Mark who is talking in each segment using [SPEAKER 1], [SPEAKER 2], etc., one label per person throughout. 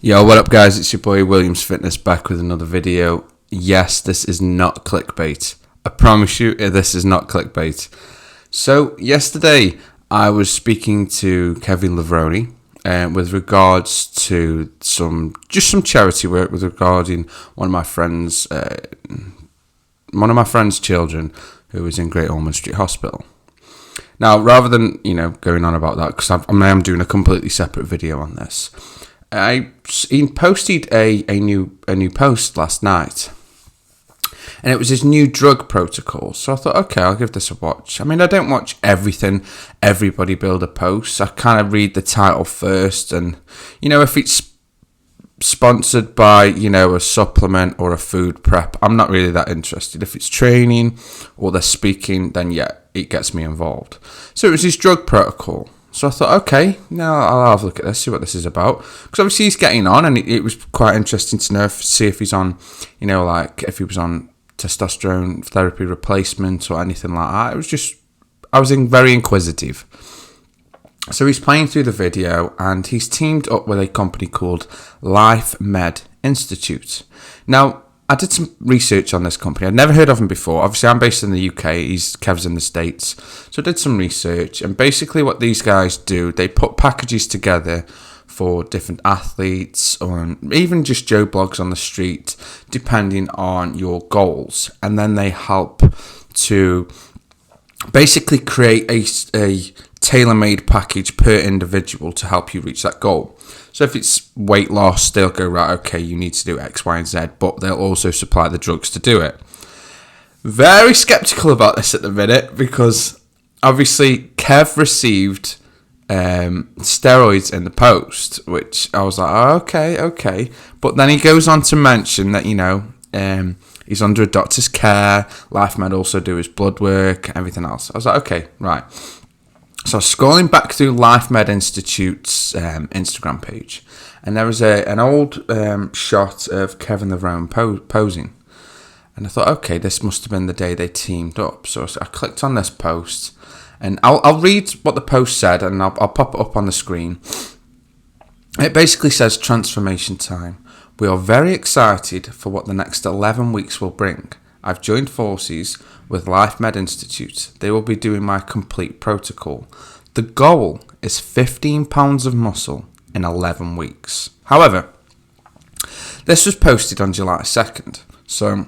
[SPEAKER 1] Yo, what up guys, it's your boy Williams Fitness back with another video. Yes, this is not clickbait. I promise you, this is not clickbait. So, yesterday I was speaking to Kevin Levrone with regards to some charity work regarding one of my friends' children who was in Great Ormond Street Hospital. Now, rather than going on about that, because I am doing a completely separate video on this, he posted a new post last night, and it was his new drug protocol. So I thought, okay, I'll give this a watch. I mean, I don't watch everything every bodybuilder posts. I kind of read the title first, and if it's sponsored by a supplement or a food prep, I'm not really that interested. If it's training or they're speaking, then yeah, it gets me involved. So it was his drug protocol. So I thought, okay, now I'll have a look at this, see what this is about. Because obviously he's getting on, and it was quite interesting to know, see if he's on, if he was on testosterone therapy replacement or anything like that. I was very inquisitive. So he's playing through the video, and he's teamed up with a company called Life Med Institute. Now, I did some research on this company. I'd never heard of him before. Obviously, I'm based in the UK. Kev's in the States. So I did some research. And basically what these guys do, they put packages together for different athletes or even just Joe Blogs on the street, depending on your goals. And then they help to basically create a tailor-made package per individual to help you reach that goal. So if it's weight loss, they'll go, right, okay, you need to do X, Y, and Z, but they'll also supply the drugs to do it. Very skeptical about this at the minute, because obviously Kev received steroids in the post, which I was like, oh, okay. But then he goes on to mention that, he's under a doctor's care. Life Med also do his blood work, everything else. I was like, okay, right. So I was scrolling back through Life Med Institute's Instagram page, and there was an old shot of Kevin Levrone posing. And I thought, okay, this must have been the day they teamed up. So I clicked on this post, and I'll read what the post said, and I'll pop it up on the screen. It basically says, transformation time. We are very excited for what the next 11 weeks will bring. I've joined forces with Life Med Institute. They will be doing my complete protocol. The goal is 15 pounds of muscle in 11 weeks. However, this was posted on July 2nd. So,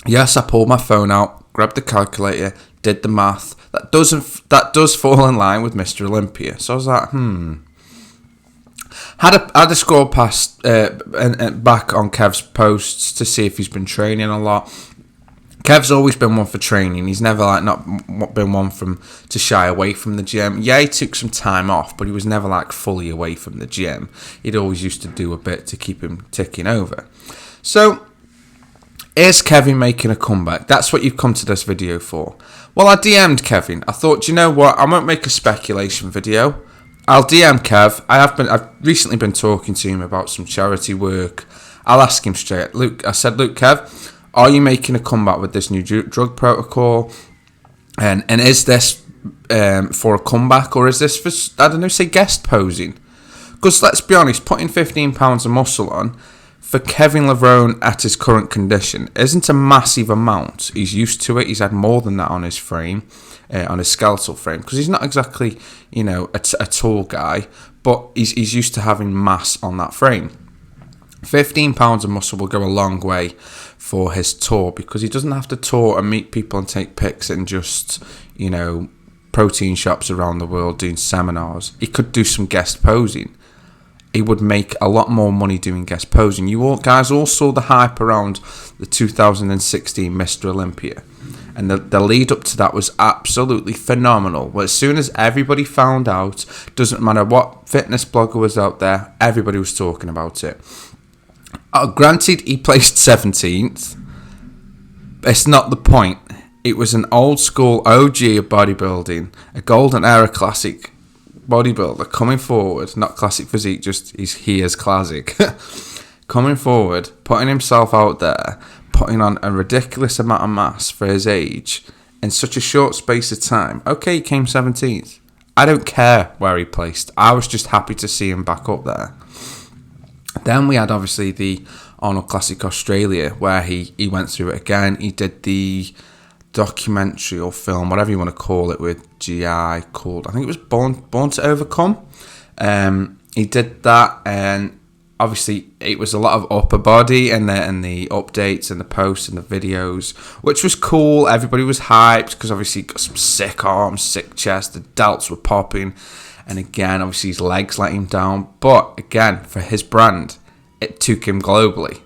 [SPEAKER 1] yes, I pulled my phone out, grabbed the calculator, did the math. That does fall in line with Mr. Olympia. So I was like, Had a scroll past and back on Kev's posts to see if he's been training a lot. Kev's always been one for training. He's never not been one to shy away from the gym. Yeah, he took some time off, but he was never fully away from the gym. He'd always used to do a bit to keep him ticking over. So, is Kevin making a comeback? That's what you've come to this video for. Well, I DM'd Kevin. I thought, you know what? I won't make a speculation video. I'll DM Kev. I've recently been talking to him about some charity work. I'll ask him straight. I said, Kev, are you making a comeback with this new drug protocol? And is this for a comeback, or is this for, say guest posing? Because let's be honest, putting 15 pounds of muscle on for Kevin Levrone at his current condition isn't a massive amount. He's used to it. He's had more than that on his frame, on his skeletal frame, because he's not exactly, a tall guy, but he's used to having mass on that frame. 15 pounds of muscle will go a long way for his tour, because he doesn't have to tour and meet people and take pics in just, protein shops around the world doing seminars. He could do some guest posing. He would make a lot more money doing guest posing. You all guys all saw the hype around the 2016 Mr. Olympia. And the lead up to that was absolutely phenomenal. Well, as soon as everybody found out, doesn't matter what fitness blogger was out there, everybody was talking about it. Granted, he placed 17th. But it's not the point. It was an old school OG of bodybuilding, a golden era classic bodybuilder coming forward, not classic physique, just he is classic. Coming forward, putting himself out there, putting on a ridiculous amount of mass for his age in such a short space of time. Okay, he came 17th. I don't care where he placed. I was just happy to see him back up there. Then we had obviously the Arnold Classic Australia, where he went through it again. He did the documentary or film, whatever you want to call it, with GI called, I think it was Born to Overcome. He did that, and obviously it was a lot of upper body and the updates and the posts and the videos, which was cool. Everybody was hyped because obviously he got some sick arms, sick chest, the delts were popping, and again obviously his legs let him down. But again, for his brand, it took him globally.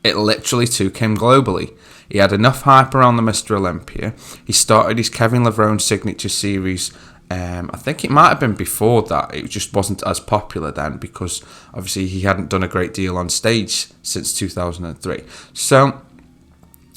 [SPEAKER 1] It literally took him globally. He had enough hype around the Mr. Olympia. He started his Kevin Levrone signature series. I think it might have been before that. It just wasn't as popular then because obviously he hadn't done a great deal on stage since 2003. So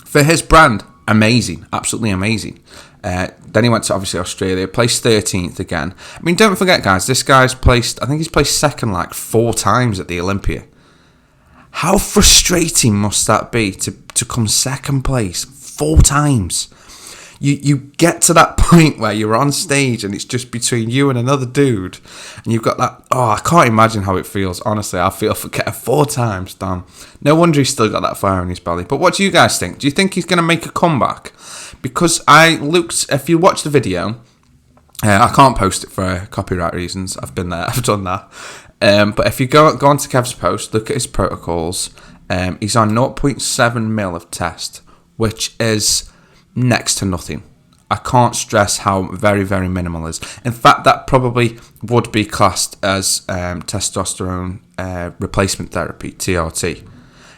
[SPEAKER 1] for his brand, amazing, absolutely amazing. Then he went to obviously Australia, placed 13th again. I mean, don't forget, guys, this guy's placed, I think he's placed second like 4 times at the Olympia. How frustrating must that be to come second place 4 times? You get to that point where you're on stage and it's just between you and another dude, and you've got that. Oh, I can't imagine how it feels. Honestly, I feel for getting 4 times, damn. No wonder he's still got that fire in his belly. But what do you guys think? Do you think he's going to make a comeback? Because I looked, if you watch the video, I can't post it for copyright reasons. I've been there, I've done that. But if you go onto Kev's post, look at his protocols. He's on 0.7 mil of test, which is next to nothing. I can't stress how very, very minimal is. In fact, that probably would be classed as testosterone replacement therapy, TRT.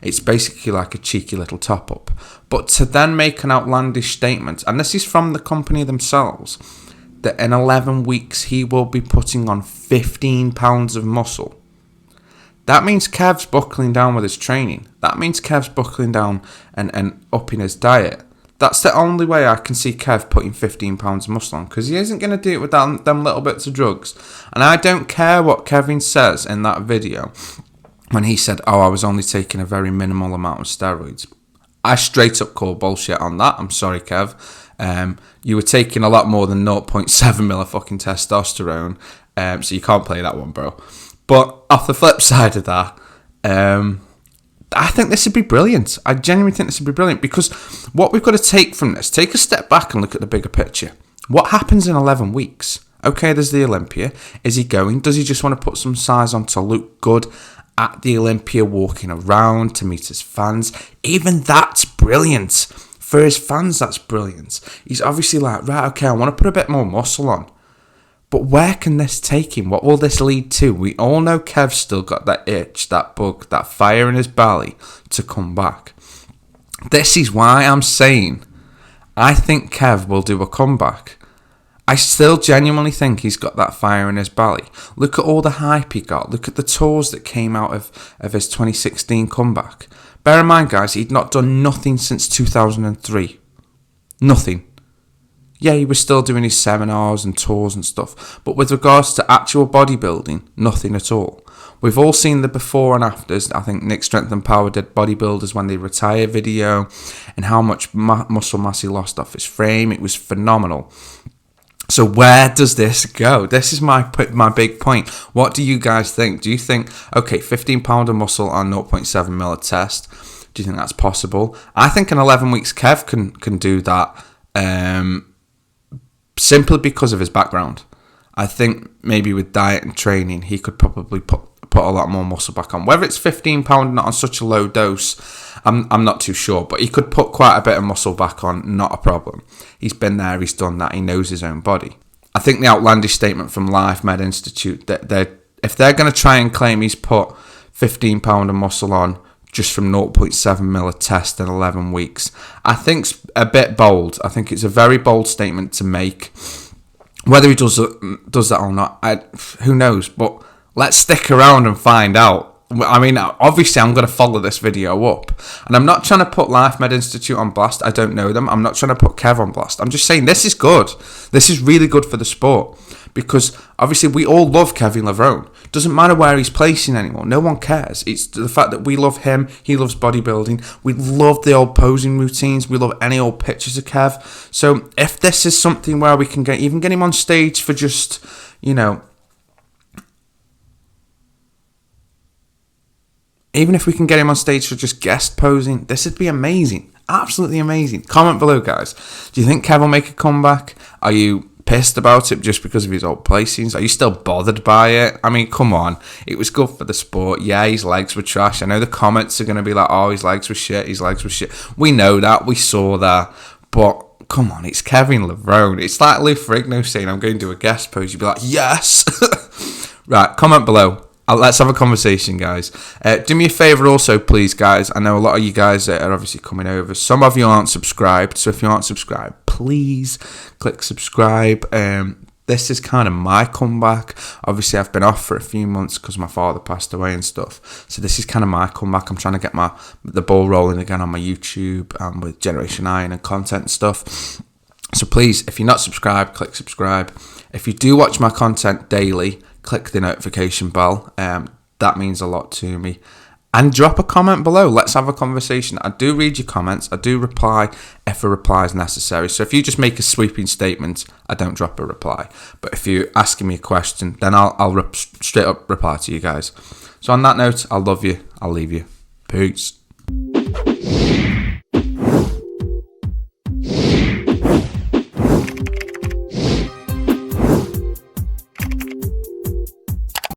[SPEAKER 1] It's basically like a cheeky little top-up. But to then make an outlandish statement, and this is from the company themselves, that in 11 weeks he will be putting on 15 pounds of muscle. That means Kev's buckling down with his training. That means Kev's buckling down and upping his diet. That's the only way I can see Kev putting 15 pounds of muscle on, because he isn't going to do it with them little bits of drugs. And I don't care what Kevin says in that video when he said, oh, I was only taking a very minimal amount of steroids. I straight up call bullshit on that. I'm sorry, Kev. You were taking a lot more than 0.7 mil of fucking testosterone, so you can't play that one, bro. But off the flip side of that, I think this would be brilliant. I genuinely think this would be brilliant, because what we've got to take from this, take a step back and look at the bigger picture. What happens in 11 weeks? Okay, there's the Olympia. Is he going? Does he just want to put some size on to look good at the Olympia, walking around to meet his fans? Even that's brilliant. For his fans, that's brilliant. He's obviously like, right, okay, I want to put a bit more muscle on. But where can this take him? What will this lead to? We all know Kev's still got that itch, that bug, that fire in his belly to come back. This is why I'm saying I think Kev will do a comeback. I still genuinely think he's got that fire in his belly. Look at all the hype he got. Look at the tours that came out of his 2016 comeback. Bear in mind, guys, he'd not done nothing since 2003. Nothing. Yeah, he was still doing his seminars and tours and stuff. But with regards to actual bodybuilding, nothing at all. We've all seen the before and afters. I think Nick Strength and Power did bodybuilders when they retire video, and how much muscle mass he lost off his frame. It was phenomenal. So where does this go? This is my big point. What do you guys think? Do you think, okay, 15 pound of muscle on 0.7 mil of test, do you think that's possible? I think in 11 weeks Kev can do that, simply because of his background. I think maybe with diet and training he could probably put a lot more muscle back on. Whether it's 15 pound not on such a low dose, I'm not too sure, but he could put quite a bit of muscle back on, not a problem. He's been there, he's done that, he knows his own body. I think the outlandish statement from Life Med Institute that if they're going to try and claim he's put 15 pound of muscle on just from 0.7 mil of test in 11 weeks, I think's a bit bold. I think it's a very bold statement to make. Whether he does that or not, who knows? But let's stick around and find out. I mean, obviously, I'm going to follow this video up. And I'm not trying to put Life Med Institute on blast. I don't know them. I'm not trying to put Kev on blast. I'm just saying this is good. This is really good for the sport. Because, obviously, we all love Kevin Levrone. Doesn't matter where he's placing anymore. No one cares. It's the fact that we love him. He loves bodybuilding. We love the old posing routines. We love any old pictures of Kev. So, if this is something where we can get him on stage for just, Even if we can get him on stage for just guest posing, this would be amazing. Absolutely amazing. Comment below, guys. Do you think Kev will make a comeback? Are you pissed about it just because of his old placings? Are you still bothered by it? I mean, come on. It was good for the sport. Yeah, his legs were trash. I know the comments are going to be like, oh, his legs were shit, his legs were shit. We know that. We saw that. But come on, it's Kevin Levrone. It's like Lou Ferrigno saying, I'm going to do a guest pose. You'd be like, yes. Right, comment below. Let's have a conversation, guys. Do me a favour also, please, guys. I know a lot of you guys are obviously coming over. Some of you aren't subscribed, so if you aren't subscribed, please click subscribe. This is kind of my comeback. Obviously, I've been off for a few months because my father passed away and stuff. So this is kind of my comeback. I'm trying to get the ball rolling again on my YouTube with Generation Iron and content and stuff. So please, if you're not subscribed, click subscribe. If you do watch my content daily, click the notification bell. That means a lot to me. And drop a comment below. Let's have a conversation. I do read your comments. I do reply if a reply is necessary. So if you just make a sweeping statement, I don't drop a reply. But if you're asking me a question, then I'll straight up reply to you guys. So on that note, I love you. I'll leave you. Peace.